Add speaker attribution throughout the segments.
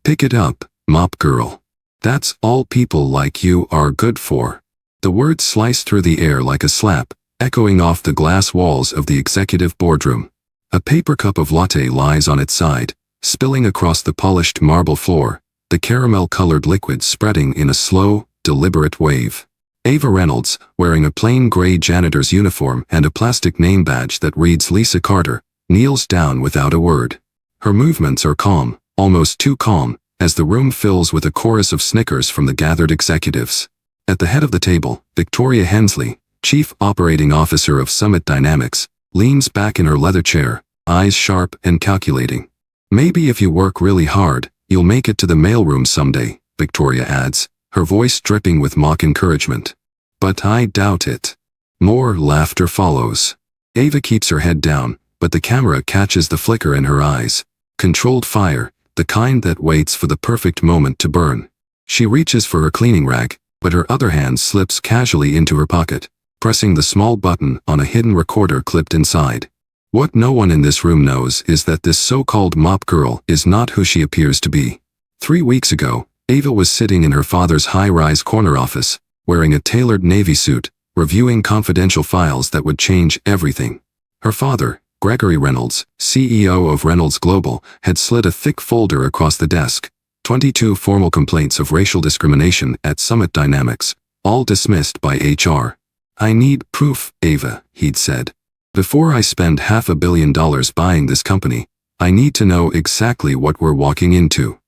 Speaker 1: Pick it up, mop girl. That's all people like you are good for. The words sliced through the air like a slap, echoing off the glass walls of the executive boardroom. A paper cup of latte lies on its side, spilling across the polished marble floor, the caramel-colored liquid spreading in a slow, deliberate wave. Ava Reynolds, wearing a plain gray janitor's uniform and a plastic name badge that reads Lisa Carter, kneels down without a word. Her movements are calm, almost too calm, as the room fills with a chorus of snickers from the gathered executives. At the head of the table, Victoria Hensley, Chief Operating Officer of Summit Dynamics, leans back in her leather chair, eyes sharp and calculating. Maybe if you work really hard, you'll make it to the mailroom someday, Victoria adds, her voice dripping with mock encouragement. But I doubt it. More laughter follows. Ava keeps her head down, but the camera catches the flicker in her eyes. Controlled fire, the kind that waits for the perfect moment to burn. She reaches for her cleaning rag, but her other hand slips casually into her pocket, pressing the small button on a hidden recorder clipped inside. What no one in this room knows is that this so-called mop girl is not who she appears to be. 3 weeks ago, Ava was sitting in her father's high-rise corner office, wearing a tailored navy suit, reviewing confidential files that would change everything. Her father, Gregory Reynolds, CEO of Reynolds Global, had slid a thick folder across the desk. 22 formal complaints of racial discrimination at Summit Dynamics, all dismissed by HR. I need proof, Ava, he'd said. Before I spend $500 million buying this company, I need to know exactly what we're walking into.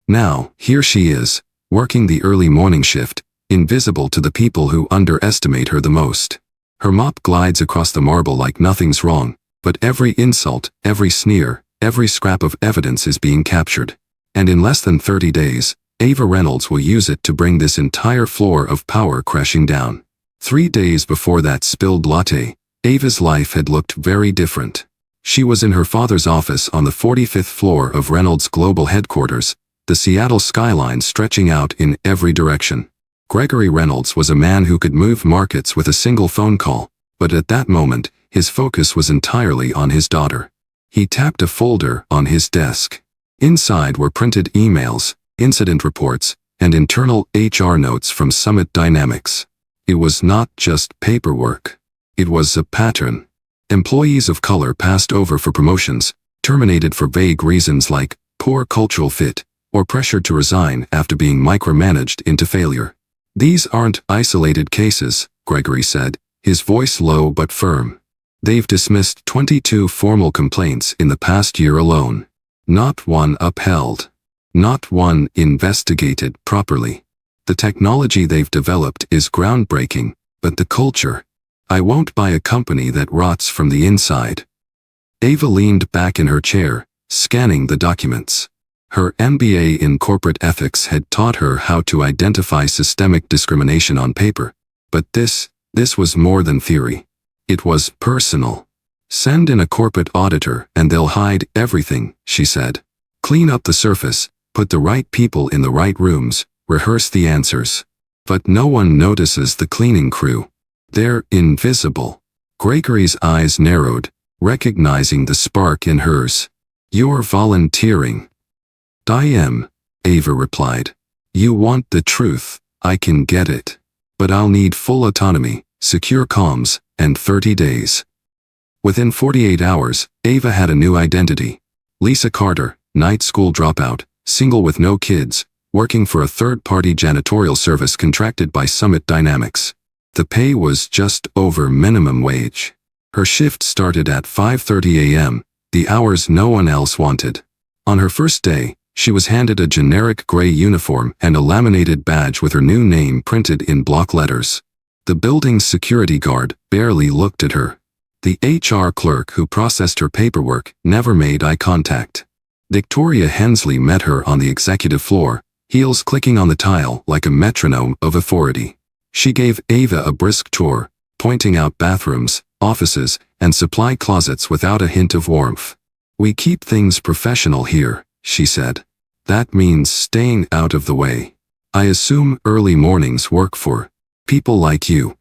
Speaker 1: Now, here she is, working the early morning shift, invisible to the people who underestimate her the most. Her mop glides across the marble like nothing's wrong, but every insult, every sneer, every scrap of evidence is being captured. And in less than 30 days, Ava Reynolds will use it to bring this entire floor of power crashing down. 3 days before that spilled latte, Ava's life had looked very different. She was in her father's office on the 45th floor of Reynolds Global Headquarters, the Seattle skyline stretching out in every direction. Gregory Reynolds was a man who could move markets with a single phone call, but at that moment, his focus was entirely on his daughter. He tapped a folder on his desk. Inside were printed emails, incident reports, and internal HR notes from Summit Dynamics. It was not just paperwork. It was a pattern. Employees of color passed over for promotions, terminated for vague reasons like poor cultural fit, or pressured to resign after being micromanaged into failure. These aren't isolated cases, Gregory said, his voice low but firm. They've dismissed 22 formal complaints in the past year alone. Not one upheld. Not one investigated properly. The technology they've developed is groundbreaking, but the culture. I won't buy a company that rots from the inside. Ava leaned back in her chair, scanning the documents. Her MBA in corporate ethics had taught her how to identify systemic discrimination on paper, but this was more than theory. It was personal. Send in a corporate auditor and they'll hide everything, she said. Clean up the surface, put the right people in the right rooms, rehearse the answers. But no one notices the cleaning crew. They're invisible. Gregory's eyes narrowed, recognizing the spark in hers. You're volunteering. I am, Ava replied. You want the truth, I can get it. But I'll need full autonomy, secure comms, and 30 days. Within 48 hours, Ava had a new identity. Lisa Carter, night school dropout, single with no kids, working for a third-party janitorial service contracted by Summit Dynamics. The pay was just over minimum wage. Her shift started at 5:30 a.m., the hours no one else wanted. On her first day, she was handed a generic gray uniform and a laminated badge with her new name printed in block letters. The building's security guard barely looked at her. The HR clerk who processed her paperwork never made eye contact. Victoria Hensley met her on the executive floor, heels clicking on the tile like a metronome of authority. She gave Ava a brisk tour, pointing out bathrooms, offices, and supply closets without a hint of warmth. We keep things professional here, she said. That means staying out of the way. I assume early mornings work for people like you.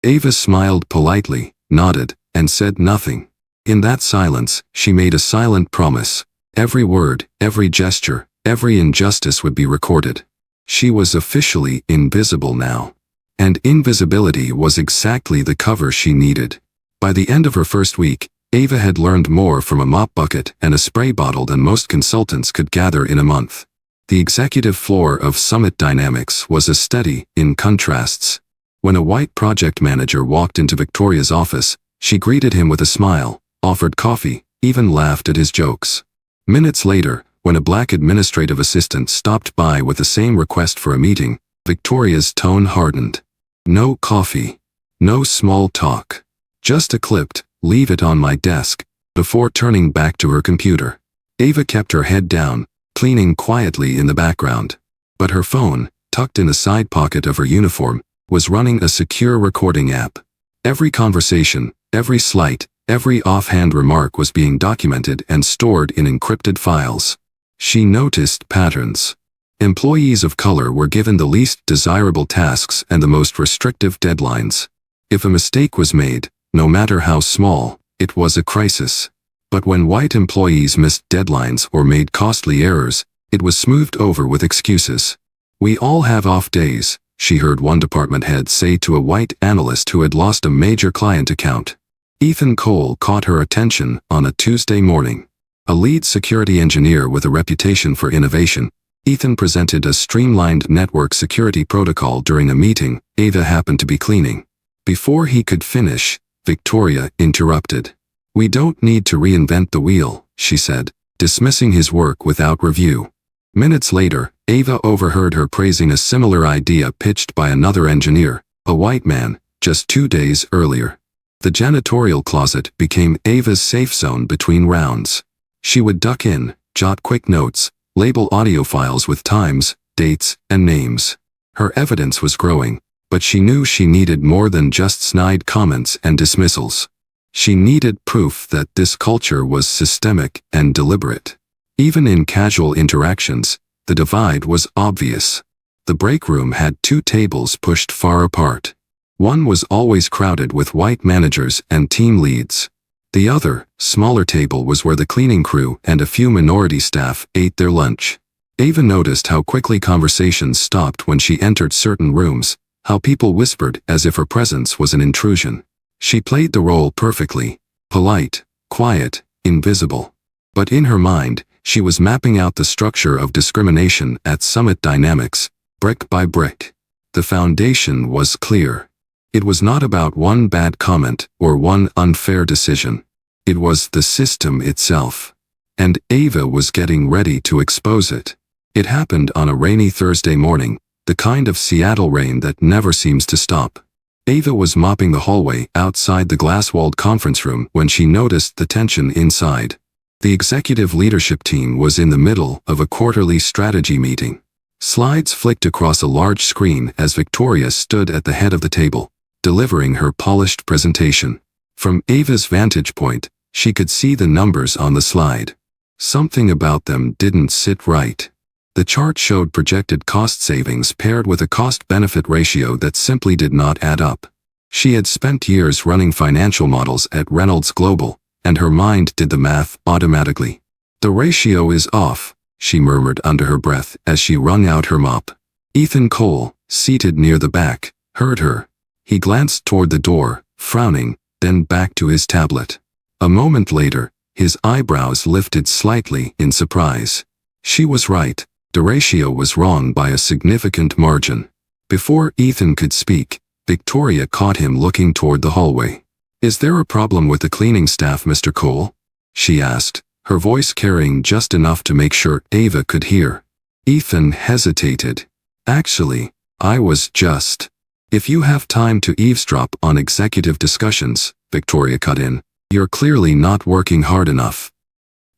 Speaker 1: Ava smiled politely, nodded, and said nothing. In that silence, she made a silent promise. Every word, every gesture, Every injustice would be recorded. She was officially invisible now. And invisibility was exactly the cover she needed. By the end of her first week, Ava had learned more from a mop bucket and a spray bottle than most consultants could gather in a month. The executive floor of Summit Dynamics was a study in contrasts. When a white project manager walked into Victoria's office, she greeted him with a smile, offered coffee, even laughed at his jokes. Minutes later, when a black administrative assistant stopped by with the same request for a meeting, Victoria's tone hardened. No coffee. No small talk. Just a clipped, "Leave it on my desk," before turning back to her computer. Ava kept her head down, cleaning quietly in the background. But her phone, tucked in the side pocket of her uniform, was running a secure recording app. Every conversation, every slight, every offhand remark was being documented and stored in encrypted files. She noticed patterns. Employees of color were given the least desirable tasks and the most restrictive deadlines. If a mistake was made, no matter how small, it was a crisis. But when white employees missed deadlines or made costly errors, it was smoothed over with excuses. "We all have off days," she heard one department head say to a white analyst who had lost a major client account. Ethan Cole caught her attention on a Tuesday morning. A lead security engineer with a reputation for innovation, Ethan presented a streamlined network security protocol during a meeting Ava happened to be cleaning. Before he could finish, Victoria interrupted. "We don't need to reinvent the wheel," she said, dismissing his work without review. Minutes later, Ava overheard her praising a similar idea pitched by another engineer, a white man, just 2 days earlier. The janitorial closet became Ava's safe zone between rounds. She would duck in, jot quick notes, label audio files with times, dates, and names. Her evidence was growing, but she knew she needed more than just snide comments and dismissals. She needed proof that this culture was systemic and deliberate. Even in casual interactions, the divide was obvious. The break room had 2 tables pushed far apart. One was always crowded with white managers and team leads. The other, smaller table was where the cleaning crew and a few minority staff ate their lunch. Ava noticed how quickly conversations stopped when she entered certain rooms, how people whispered as if her presence was an intrusion. She played the role perfectly, polite, quiet, invisible. But in her mind, she was mapping out the structure of discrimination at Summit Dynamics, brick by brick. The foundation was clear. It was not about one bad comment or one unfair decision. It was the system itself. And Ava was getting ready to expose it. It happened on a rainy Thursday morning, the kind of Seattle rain that never seems to stop. Ava was mopping the hallway outside the glass-walled conference room when she noticed the tension inside. The executive leadership team was in the middle of a quarterly strategy meeting. Slides flicked across a large screen as Victoria stood at the head of the table, delivering her polished presentation. From Ava's vantage point, she could see the numbers on the slide. Something about them didn't sit right. The chart showed projected cost savings paired with a cost-benefit ratio that simply did not add up. She had spent years running financial models at Reynolds Global, and her mind did the math automatically. "The ratio is off," she murmured under her breath as she wrung out her mop. Ethan Cole, seated near the back, heard her. He glanced toward the door, frowning, then back to his tablet. A moment later, his eyebrows lifted slightly in surprise. She was right. The ratio was wrong by a significant margin. Before Ethan could speak, Victoria caught him looking toward the hallway. "Is there a problem with the cleaning staff, Mr. Cole?" she asked, her voice carrying just enough to make sure Ava could hear. Ethan hesitated. "Actually, I was just..." "If you have time to eavesdrop on executive discussions," Victoria cut in, "you're clearly not working hard enough."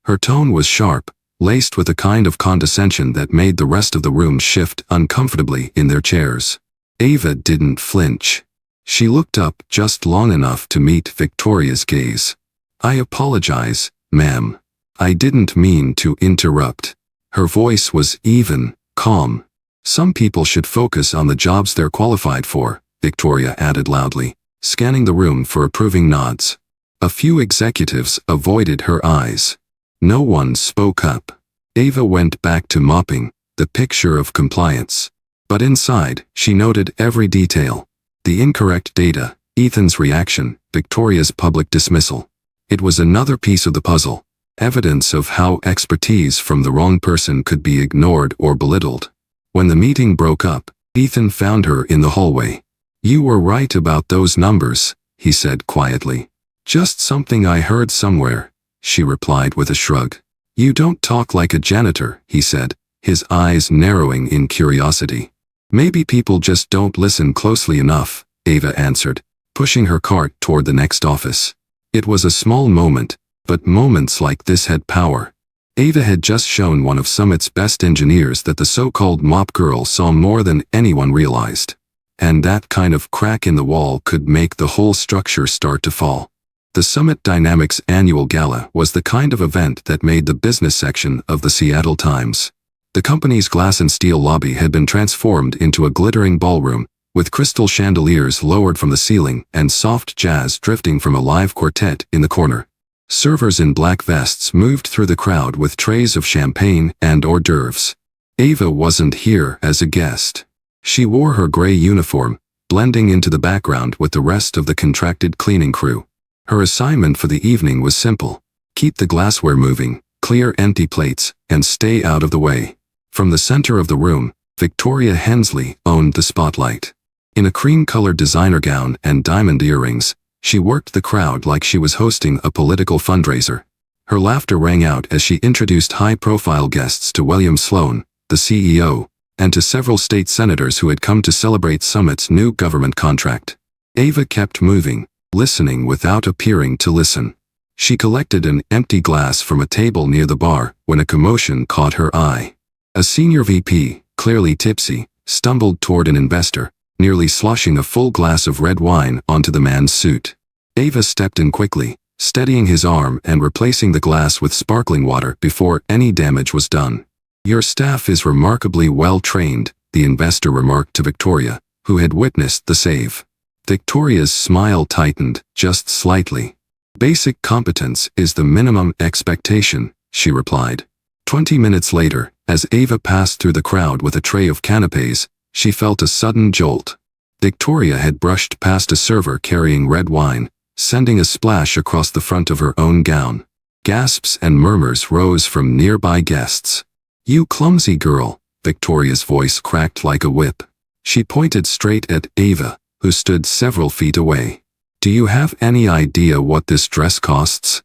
Speaker 1: Her tone was sharp, laced with a kind of condescension that made the rest of the room shift uncomfortably in their chairs. Ava didn't flinch. She looked up just long enough to meet Victoria's gaze. "I apologize, ma'am. I didn't mean to interrupt." Her voice was even, calm. "Some people should focus on the jobs they're qualified for," Victoria added loudly, scanning the room for approving nods. A few executives avoided her eyes. No one spoke up. Ava went back to mopping, the picture of compliance. But inside, she noted every detail. The incorrect data, Ethan's reaction, Victoria's public dismissal. It was another piece of the puzzle, evidence of how expertise from the wrong person could be ignored or belittled. When the meeting broke up, Ethan found her in the hallway. "You were right about those numbers," he said quietly. "Just something I heard somewhere," she replied with a shrug. "You don't talk like a janitor," he said, his eyes narrowing in curiosity. "Maybe people just don't listen closely enough," Ava answered, pushing her cart toward the next office. It was a small moment, but moments like this had power. Ava had just shown one of Summit's best engineers that the so-called mop girl saw more than anyone realized. And that kind of crack in the wall could make the whole structure start to fall. The Summit Dynamics annual gala was the kind of event that made the business section of the Seattle Times. The company's glass and steel lobby had been transformed into a glittering ballroom, with crystal chandeliers lowered from the ceiling and soft jazz drifting from a live quartet in the corner. Servers in black vests moved through the crowd with trays of champagne and hors d'oeuvres. Ava wasn't here as a guest. She wore her gray uniform, blending into the background with the rest of the contracted cleaning crew. Her assignment for the evening was simple: keep the glassware moving, clear empty plates, and stay out of the way. From the center of the room, Victoria Hensley owned the spotlight. In a cream-colored designer gown and diamond earrings, she worked the crowd like she was hosting a political fundraiser. Her laughter rang out as she introduced high-profile guests to William Sloan, the CEO, and to several state senators who had come to celebrate Summit's new government contract. Ava kept moving, listening without appearing to listen. She collected an empty glass from a table near the bar when a commotion caught her eye. A senior VP, clearly tipsy, stumbled toward an investor, nearly sloshing a full glass of red wine onto the man's suit. Ava stepped in quickly, steadying his arm and replacing the glass with sparkling water before any damage was done. "Your staff is remarkably well trained," the investor remarked to Victoria, who had witnessed the save. Victoria's smile tightened, just slightly. "Basic competence is the minimum expectation," she replied. 20 minutes later, as Ava passed through the crowd with a tray of canapes, she felt a sudden jolt. Victoria had brushed past a server carrying red wine, sending a splash across the front of her own gown. Gasps and murmurs rose from nearby guests. "You clumsy girl," Victoria's voice cracked like a whip. She pointed straight at Ava, who stood several feet away. "Do you have any idea what this dress costs?"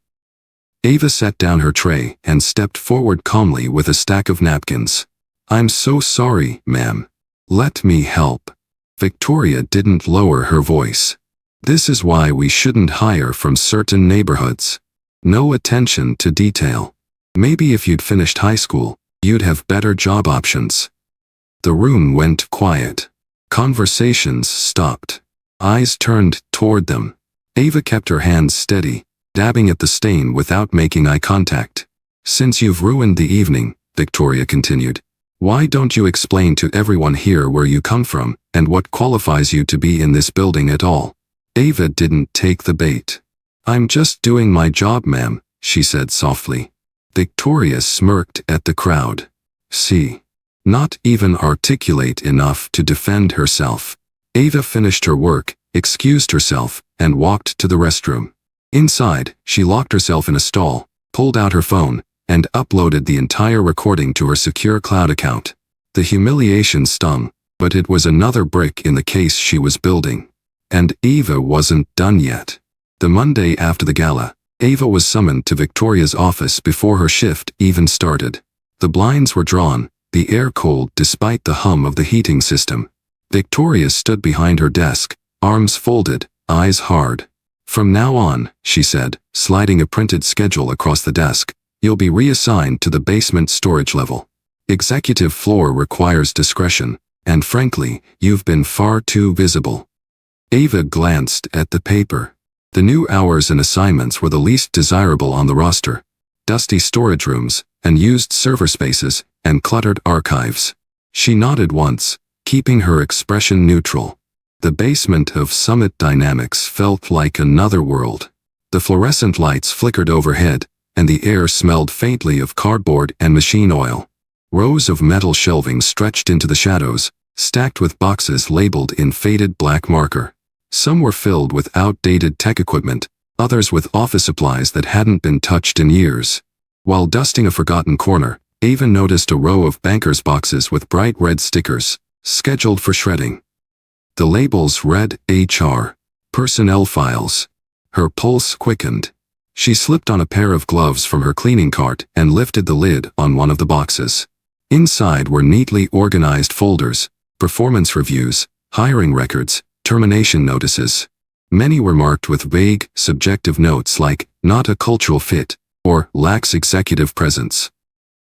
Speaker 1: Ava set down her tray and stepped forward calmly with a stack of napkins. "I'm so sorry, ma'am. Let me help." Victoria didn't lower her voice. "This is why we shouldn't hire from certain neighborhoods. No attention to detail. Maybe if you'd finished high school, you'd have better job options." The room went quiet. Conversations stopped. Eyes turned toward them. Ava kept her hands steady, dabbing at the stain without making eye contact. "Since you've ruined the evening," Victoria continued, "why don't you explain to everyone here where you come from and what qualifies you to be in this building at all?" Ava didn't take the bait. "I'm just doing my job, ma'am," she said softly. Victoria smirked at the crowd. "See? Not even articulate enough to defend herself." Ava finished her work, excused herself, and walked to the restroom. Inside, she locked herself in a stall, pulled out her phone, and uploaded the entire recording to her secure cloud account. The humiliation stung, but it was another brick in the case she was building. And Ava wasn't done yet. The Monday after the gala, Ava was summoned to Victoria's office before her shift even started. The blinds were drawn, the air cold despite the hum of the heating system. Victoria stood behind her desk, arms folded, eyes hard. "From now on," she said, sliding a printed schedule across the desk, "you'll be reassigned to the basement storage level. Executive floor requires discretion, and frankly, you've been far too visible." Ava glanced at the paper. The new hours and assignments were the least desirable on the roster. Dusty storage rooms, unused server spaces, and cluttered archives. She nodded once, keeping her expression neutral. The basement of Summit Dynamics felt like another world. The fluorescent lights flickered overhead, and the air smelled faintly of cardboard and machine oil. Rows of metal shelving stretched into the shadows, stacked with boxes labeled in faded black marker. Some were filled with outdated tech equipment, others with office supplies that hadn't been touched in years. While dusting a forgotten corner, Ava noticed a row of bankers' boxes with bright red stickers, scheduled for shredding. The labels read HR, personnel files. Her pulse quickened. She slipped on a pair of gloves from her cleaning cart and lifted the lid on one of the boxes. Inside were neatly organized folders, performance reviews, hiring records, termination notices. Many were marked with vague, subjective notes like, "not a cultural fit," or "lacks executive presence."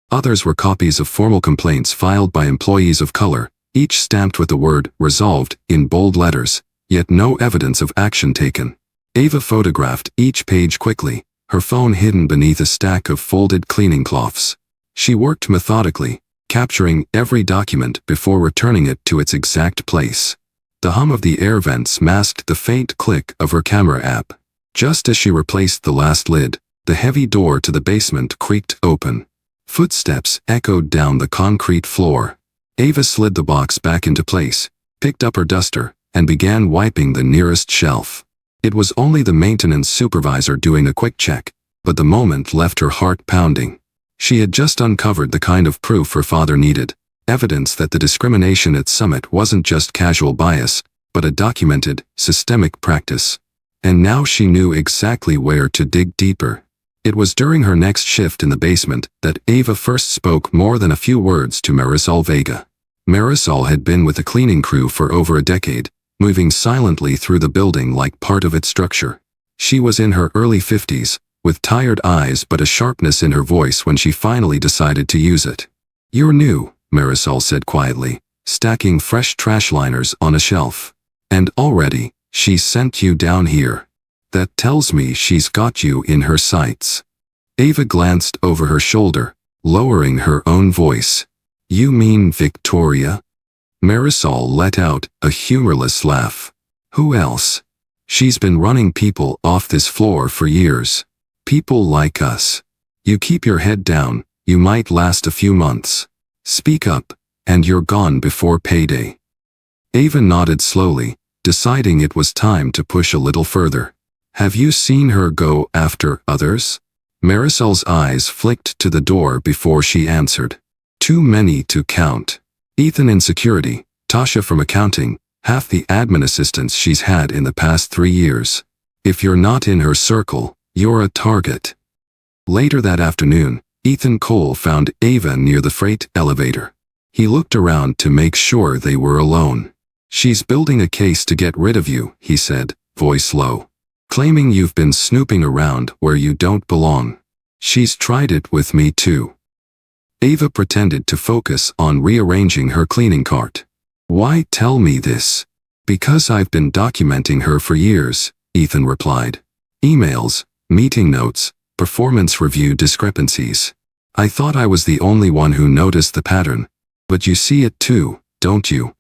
Speaker 1: Others were copies of formal complaints filed by employees of color, each stamped with the word "resolved" in bold letters, yet no evidence of action taken. Ava photographed each page quickly, her phone hidden beneath a stack of folded cleaning cloths. She worked methodically, capturing every document before returning it to its exact place. The hum of the air vents masked the faint click of her camera app. Just as she replaced the last lid, the heavy door to the basement creaked open. Footsteps echoed down the concrete floor. Ava slid the box back into place, picked up her duster, and began wiping the nearest shelf. It was only the maintenance supervisor doing a quick check, but the moment left her heart pounding. She had just uncovered the kind of proof her father needed, evidence that the discrimination at Summit wasn't just casual bias, but a documented, systemic practice. And now she knew exactly where to dig deeper. It was during her next shift in the basement that Ava first spoke more than a few words to Marisol Vega. Marisol had been with the cleaning crew for over a decade, moving silently through the building like part of its structure. She was in her early 50s, with tired eyes but a sharpness in her voice when she finally decided to use it. "You're new," Marisol said quietly, stacking fresh trash liners on a shelf. "And already, she sent you down here. That tells me she's got you in her sights." Ava glanced over her shoulder, lowering her own voice. "You mean Victoria?" Marisol let out a humorless laugh. "Who else? She's been running people off this floor for years. People like us. You keep your head down, you might last a few months. Speak up, and you're gone before payday." Ava nodded slowly, deciding it was time to push a little further. "Have you seen her go after others?" Marisol's eyes flicked to the door before she answered. "Too many to count. Ethan in security, Tasha from accounting, half the admin assistants she's had in the past 3 years. If you're not in her circle, you're a target." Later that afternoon, Ethan Cole found Ava near the freight elevator. He looked around to make sure they were alone. "She's building a case to get rid of you," he said, voice low. "Claiming you've been snooping around where you don't belong. She's tried it with me too." Ava pretended to focus on rearranging her cleaning cart. "Why tell me this?" "Because I've been documenting her for years," Ethan replied. "Emails, meeting notes, performance review discrepancies. I thought I was the only one who noticed the pattern. But you see it too, don't you?"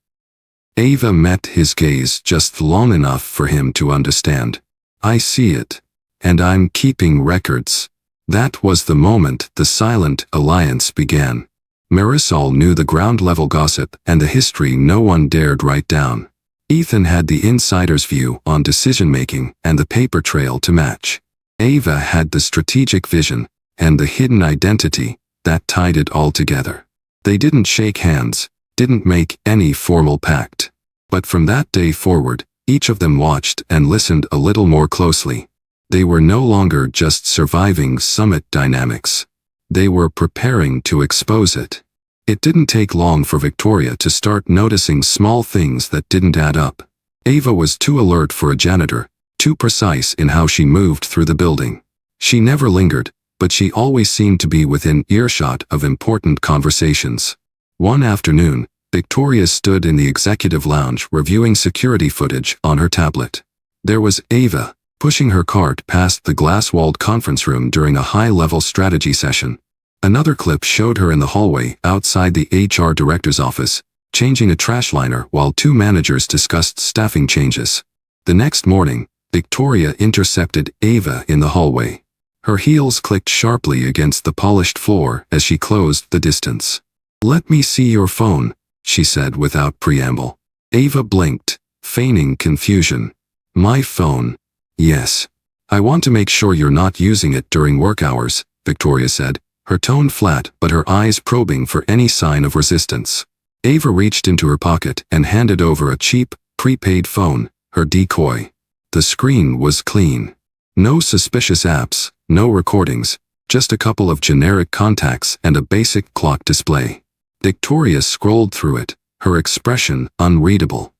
Speaker 1: Ava met his gaze just long enough for him to understand. "I see it. And I'm keeping records." That was the moment the silent alliance began. Marisol knew the ground-level gossip and the history no one dared write down. Ethan had the insider's view on decision-making and the paper trail to match. Ava had the strategic vision and the hidden identity that tied it all together. They didn't shake hands, didn't make any formal pact. But from that day forward, each of them watched and listened a little more closely. They were no longer just surviving Summit dynamics. They were preparing to expose it. It didn't take long for Victoria to start noticing small things that didn't add up. Ava was too alert for a janitor, too precise in how she moved through the building. She never lingered, but she always seemed to be within earshot of important conversations. One afternoon, Victoria stood in the executive lounge reviewing security footage on her tablet. There was Ava, pushing her cart past the glass-walled conference room during a high-level strategy session. Another clip showed her in the hallway outside the HR director's office, changing a trash liner while 2 managers discussed staffing changes. The next morning, Victoria intercepted Ava in the hallway. Her heels clicked sharply against the polished floor as she closed the distance. "Let me see your phone," she said without preamble. Ava blinked, feigning confusion. "My phone? Yes. I want to make sure you're not using it during work hours," Victoria said, her tone flat but her eyes probing for any sign of resistance. Ava reached into her pocket and handed over a cheap, prepaid phone, her decoy. The screen was clean. No suspicious apps, no recordings, just a couple of generic contacts and a basic clock display. Victoria scrolled through it, her expression unreadable.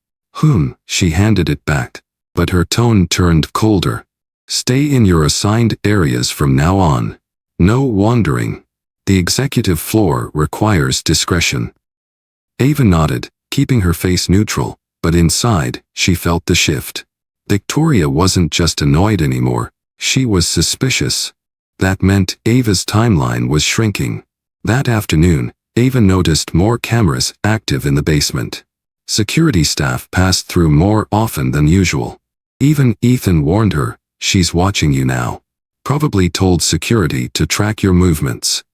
Speaker 1: She handed it back, but her tone turned colder. "Stay in your assigned areas from now on. No wandering. The executive floor requires discretion." Ava nodded, keeping her face neutral, but inside, she felt the shift. Victoria wasn't just annoyed anymore, she was suspicious. That meant Ava's timeline was shrinking. That afternoon, Ava noticed more cameras active in the basement. Security staff passed through more often than usual. Even Ethan warned her, "She's watching you now. Probably told security to track your movements."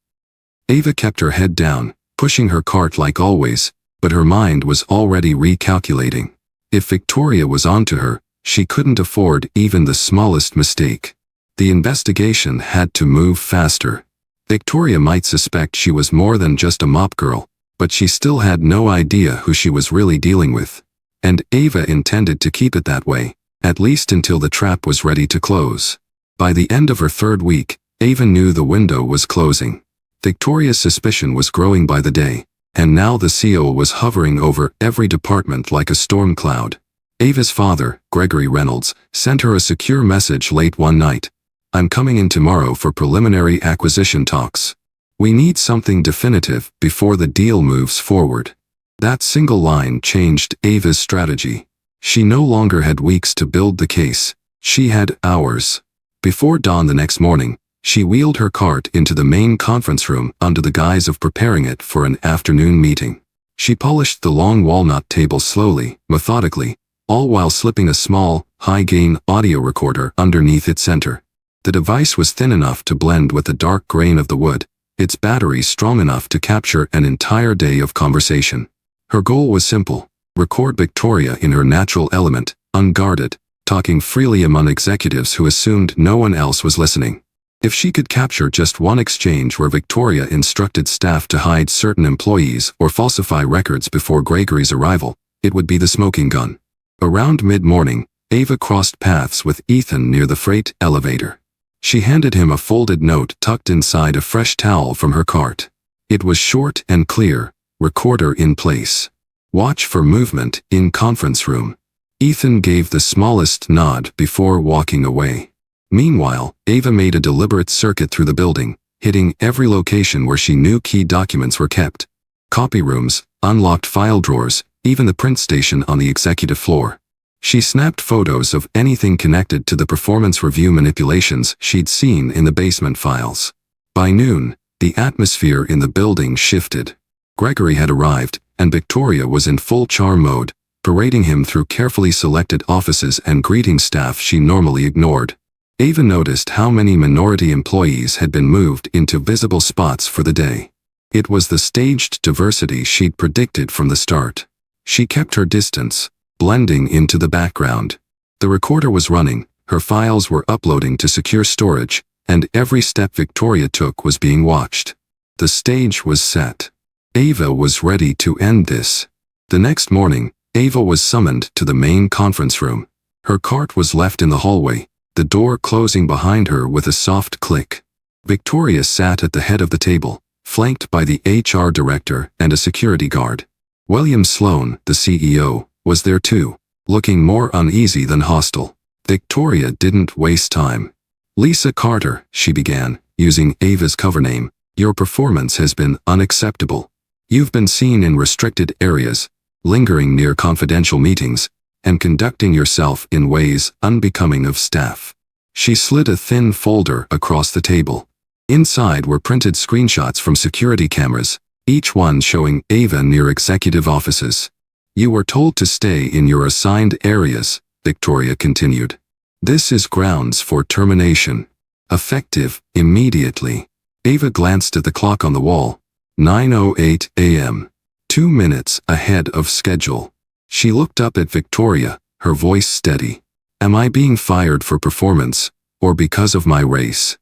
Speaker 1: Ava kept her head down, pushing her cart like always, but her mind was already recalculating. If Victoria was onto her, she couldn't afford even the smallest mistake. The investigation had to move faster. Victoria might suspect she was more than just a mop girl, but she still had no idea who she was really dealing with. And Ava intended to keep it that way, at least until the trap was ready to close. By the end of her third week, Ava knew the window was closing. Victoria's suspicion was growing by the day, and now the seal was hovering over every department like a storm cloud. Ava's father, Ava Reynolds, sent her a secure message late one night. "I'm coming in tomorrow for preliminary acquisition talks. We need something definitive before the deal moves forward." That single line changed Ava's strategy. She no longer had weeks to build the case. She had hours. Before dawn the next morning, she wheeled her cart into the main conference room under the guise of preparing it for an afternoon meeting. She polished the long walnut table slowly, methodically, all while slipping a small, high-gain audio recorder underneath its center. The device was thin enough to blend with the dark grain of the wood, its battery strong enough to capture an entire day of conversation. Her goal was simple: record Victoria in her natural element, unguarded, talking freely among executives who assumed no one else was listening. If she could capture just one exchange where Victoria instructed staff to hide certain employees or falsify records before Gregory's arrival, it would be the smoking gun. Around mid-morning, Ava crossed paths with Ethan near the freight elevator. She handed him a folded note tucked inside a fresh towel from her cart. It was short and clear: recorder in place. Watch for movement in conference room. Ethan gave the smallest nod before walking away. Meanwhile, Ava made a deliberate circuit through the building, hitting every location where she knew key documents were kept. Copy rooms, unlocked file drawers, even the print station on the executive floor. She snapped photos of anything connected to the performance review manipulations she'd seen in the basement files. By noon, the atmosphere in the building shifted. Gregory had arrived, and Victoria was in full charm mode, parading him through carefully selected offices and greeting staff she normally ignored. Ava noticed how many minority employees had been moved into visible spots for the day. It was the staged diversity she'd predicted from the start. She kept her distance, blending into the background. The recorder was running, her files were uploading to secure storage, and every step Victoria took was being watched. The stage was set. Ava was ready to end this. The next morning, Ava was summoned to the main conference room. Her cart was left in the hallway, the door closing behind her with a soft click. Victoria sat at the head of the table, flanked by the HR director and a security guard. William Sloan, the CEO, was there too, looking more uneasy than hostile. Victoria didn't waste time. "Lisa Carter," she began, using Ava's cover name, "your performance has been unacceptable. You've been seen in restricted areas, lingering near confidential meetings, and conducting yourself in ways unbecoming of staff." She slid a thin folder across the table. Inside were printed screenshots from security cameras, each one showing Ava near executive offices. "You were told to stay in your assigned areas," Victoria continued. "This is grounds for termination." Effective, immediately. Ava glanced at the clock on the wall. 9:08 a.m. 2 minutes ahead of schedule. She looked up at Victoria, her voice steady. Am I being fired for performance, or because of my race?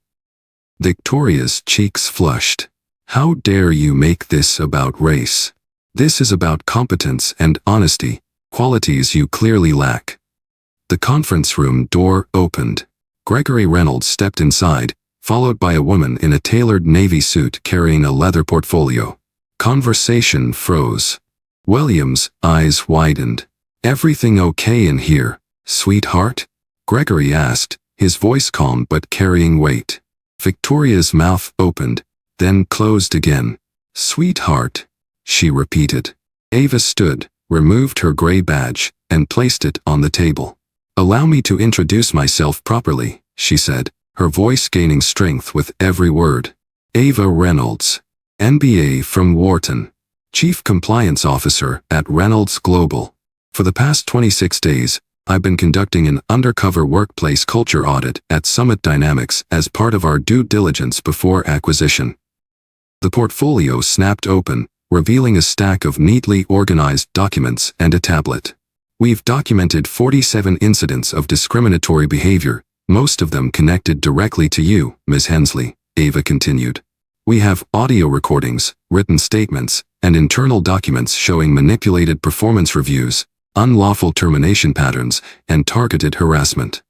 Speaker 1: Victoria's cheeks flushed. How dare you make this about race? This is about competence and honesty, qualities you clearly lack. The conference room door opened. Gregory Reynolds stepped inside, followed by a woman in a tailored navy suit carrying a leather portfolio. Conversation froze. William's eyes widened. Everything okay in here, sweetheart? Gregory asked, his voice calm but carrying weight. Victoria's mouth opened, then closed again. Sweetheart, she repeated. Ava stood, removed her gray badge, and placed it on the table. Allow me to introduce myself properly, she said, her voice gaining strength with every word. Ava Reynolds, MBA from Wharton, Chief Compliance Officer at Reynolds Global. For the past 26 days, I've been conducting an undercover workplace culture audit at Summit Dynamics as part of our due diligence before acquisition. The portfolio snapped open, revealing a stack of neatly organized documents and a tablet. We've documented 47 incidents of discriminatory behavior, most of them connected directly to you, Ms. Hensley, Ava continued. We have audio recordings, written statements, and internal documents showing manipulated performance reviews, unlawful termination patterns, and targeted harassment.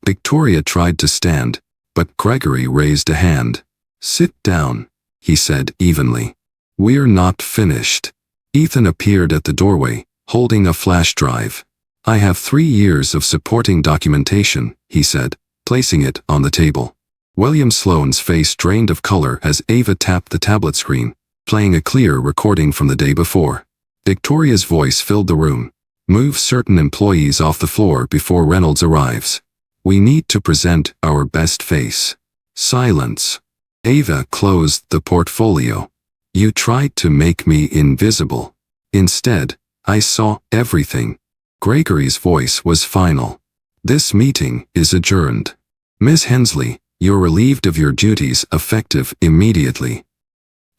Speaker 1: Victoria tried to stand, but Gregory raised a hand. Sit down, he said evenly. We're not finished. Ethan appeared at the doorway, holding a flash drive. I have 3 years of supporting documentation, he said, placing it on the table. William Sloane's face drained of color as Ava tapped the tablet screen, playing a clear recording from the day before. Victoria's voice filled the room. Move certain employees off the floor before Reynolds arrives. We need to present our best face. Silence. Ava closed the portfolio. You tried to make me invisible. Instead, I saw everything. Gregory's voice was final. This meeting is adjourned. Ms. Hensley, you're relieved of your duties effective immediately.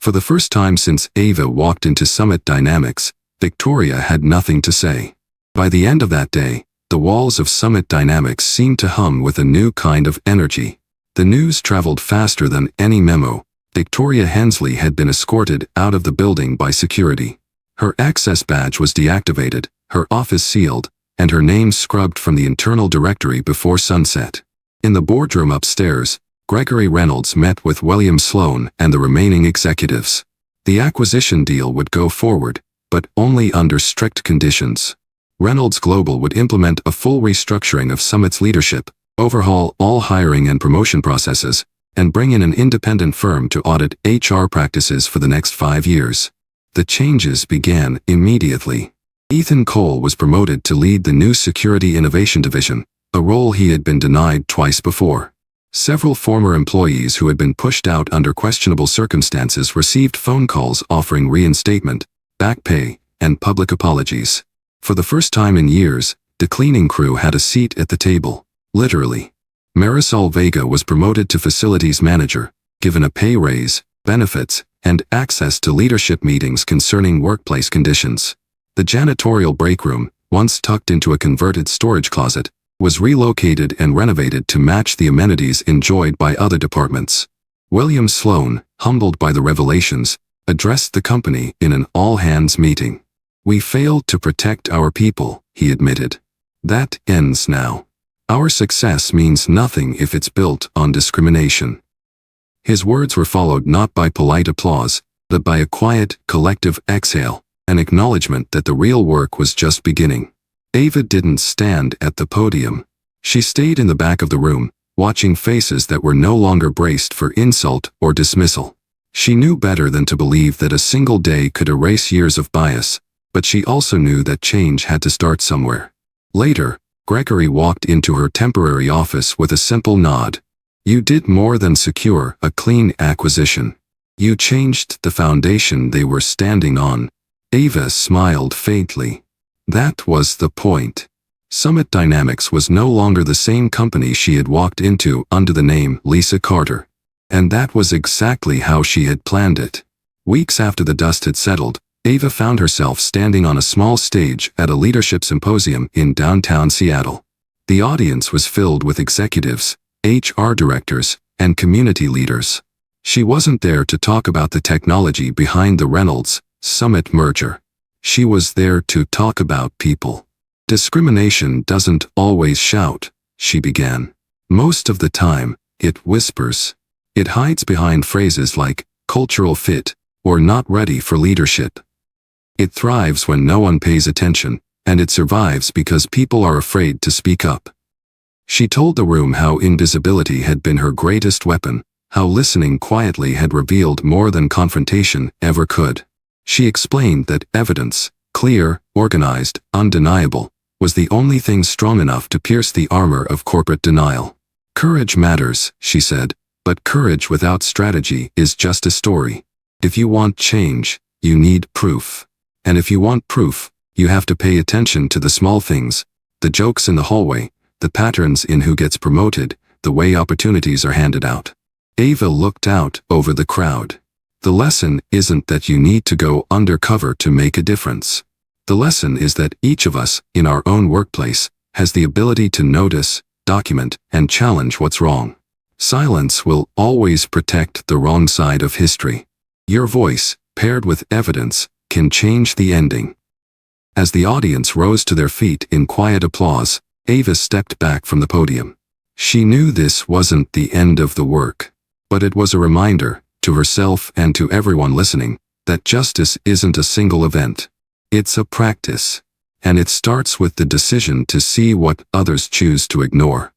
Speaker 1: For the first time since Ava walked into Summit Dynamics, Victoria had nothing to say. By the end of that day, the walls of Summit Dynamics seemed to hum with a new kind of energy. The news traveled faster than any memo. Victoria Hensley had been escorted out of the building by security. Her access badge was deactivated, her office sealed, and her name scrubbed from the internal directory before sunset. In the boardroom upstairs, Gregory Reynolds met with William Sloane and the remaining executives. The acquisition deal would go forward, but only under strict conditions. Reynolds Global would implement a full restructuring of Summit's leadership, overhaul all hiring and promotion processes, and bring in an independent firm to audit HR practices for the next 5 years. The changes began immediately. Ethan Cole was promoted to lead the new Security Innovation Division, a role he had been denied twice before. Several former employees who had been pushed out under questionable circumstances received phone calls offering reinstatement, back pay, and public apologies. For the first time in years, the cleaning crew had a seat at the table, literally. Marisol Vega was promoted to facilities manager, given a pay raise, benefits, and access to leadership meetings concerning workplace conditions. The janitorial break room, once tucked into a converted storage closet, was relocated and renovated to match the amenities enjoyed by other departments. William Sloane, humbled by the revelations, addressed the company in an all-hands meeting. We failed to protect our people, he admitted. That ends now. Our success means nothing if it's built on discrimination. His words were followed not by polite applause, but by a quiet, collective exhale, an acknowledgement that the real work was just beginning. Ava didn't stand at the podium. She stayed in the back of the room, watching faces that were no longer braced for insult or dismissal. She knew better than to believe that a single day could erase years of bias, but she also knew that change had to start somewhere. Later, Gregory walked into her temporary office with a simple nod. You did more than secure a clean acquisition. You changed the foundation they were standing on. Ava smiled faintly. That was the point. Summit Dynamics was no longer the same company she had walked into under the name Lisa Carter. And that was exactly how she had planned it. Weeks after the dust had settled, Ava found herself standing on a small stage at a leadership symposium in downtown Seattle. The audience was filled with executives, HR directors, and community leaders. She wasn't there to talk about the technology behind the Reynolds Summit merger. She was there to talk about people. Discrimination doesn't always shout, she began. Most of the time, it whispers. It hides behind phrases like cultural fit or not ready for leadership. It thrives when no one pays attention, and it survives because people are afraid to speak up. She told the room how invisibility had been her greatest weapon, how listening quietly had revealed more than confrontation ever could. She explained that evidence, clear, organized, undeniable, was the only thing strong enough to pierce the armor of corporate denial. Courage matters, she said, but courage without strategy is just a story. If you want change, you need proof. And if you want proof, you have to pay attention to the small things, the jokes in the hallway, the patterns in who gets promoted, the way opportunities are handed out. Ava looked out over the crowd. The lesson isn't that you need to go undercover to make a difference. The lesson is that each of us, in our own workplace, has the ability to notice, document, and challenge what's wrong. Silence will always protect the wrong side of history. Your voice, paired with evidence, can change the ending. As the audience rose to their feet in quiet applause, Ava stepped back from the podium. She knew this wasn't the end of the work, but it was a reminder, to herself and to everyone listening, that justice isn't a single event. It's a practice, and it starts with the decision to see what others choose to ignore.